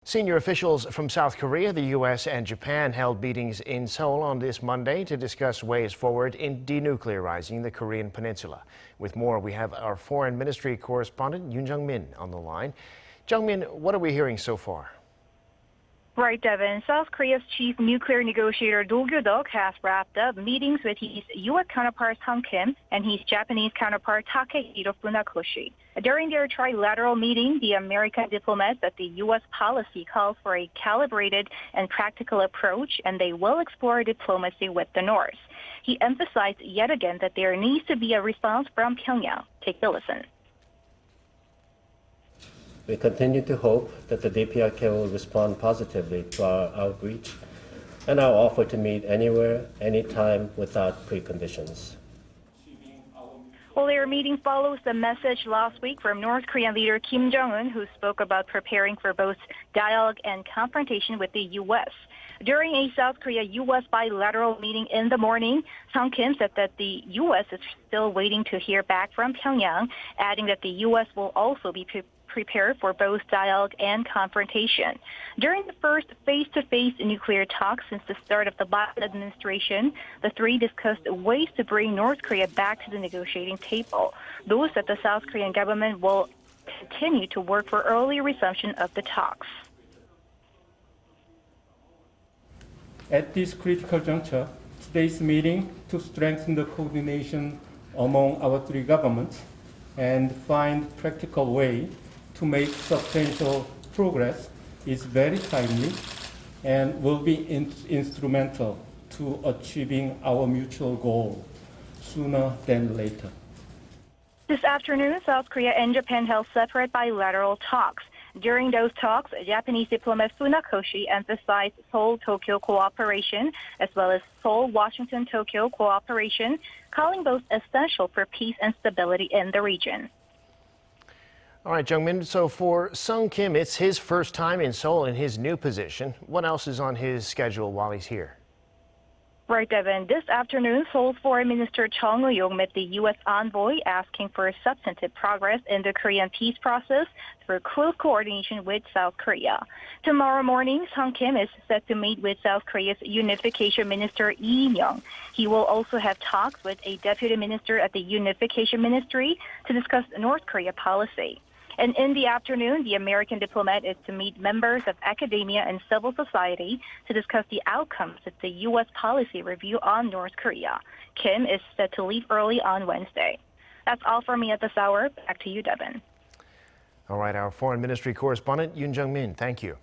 Senior officials from South Korea, the U.S., and Japan held meetings in Seoul on this Monday to discuss ways forward in denuclearizing the Korean Peninsula. With more, we have our Foreign Ministry correspondent Yoon Jung-min on the line. Jung-min, what are we hearing so far? Right, Devin. South Korea's chief nuclear negotiator Noh Kyu-duk has wrapped up meetings with his U.S. counterpart Sung Kim and his Japanese counterpart Takehiro Funakoshi. During their trilateral meeting, the American diplomat said the U.S. policy calls for a calibrated and practical approach, and they will explore diplomacy with the North. He emphasized yet again that there needs to be a response from Pyongyang. Take a listen. We continue to hope that the DPRK will respond positively to our outreach and our offer to meet anywhere, anytime, without preconditions. Well, their meeting follows the message last week from North Korean leader Kim Jong-un, who spoke about preparing for both dialogue and confrontation with the U.S. During a South Korea-U.S. bilateral meeting in the morning, Sung Kim said that the U.S. is still waiting to hear back from Pyongyang, adding that the U.S. will also be prepared for both dialogue and confrontation. During the first face-to-face nuclear talks since the start of the Biden administration, the three discussed ways to bring North Korea back to the negotiating table. Those that the South Korean government will continue to work for early resumption of the talks. At this critical juncture, today's meeting to strengthen the coordination among our three governments and find practical way to make substantial progress is very timely and will be instrumental to achieving our mutual goal sooner than later. This afternoon, South Korea and Japan held separate bilateral talks. During those talks, Japanese diplomat Funakoshi emphasized Seoul-Tokyo cooperation as well as Seoul-Washington-Tokyo cooperation, calling both essential for peace and stability in the region. All right, Jung-min, so for Sung Kim, it's his first time in Seoul in his new position. What else is on his schedule while he's here? Right, Devin. This afternoon, Seoul's Foreign Minister Chung Eui-yong met the U.S. envoy asking for substantive progress in the Korean peace process through close coordination with South Korea. Tomorrow morning, Sung Kim is set to meet with South Korea's Unification Minister Lee Myung. He will also have talks with a deputy minister at the Unification Ministry to discuss North Korea policy. And in the afternoon, the American diplomat is to meet members of academia and civil society to discuss the outcomes of the U.S. policy review on North Korea. Kim is set to leave early on Wednesday. That's all from me at this hour. Back to you, Devin. All right, our Foreign Ministry correspondent, Yoon Jung-min, thank you.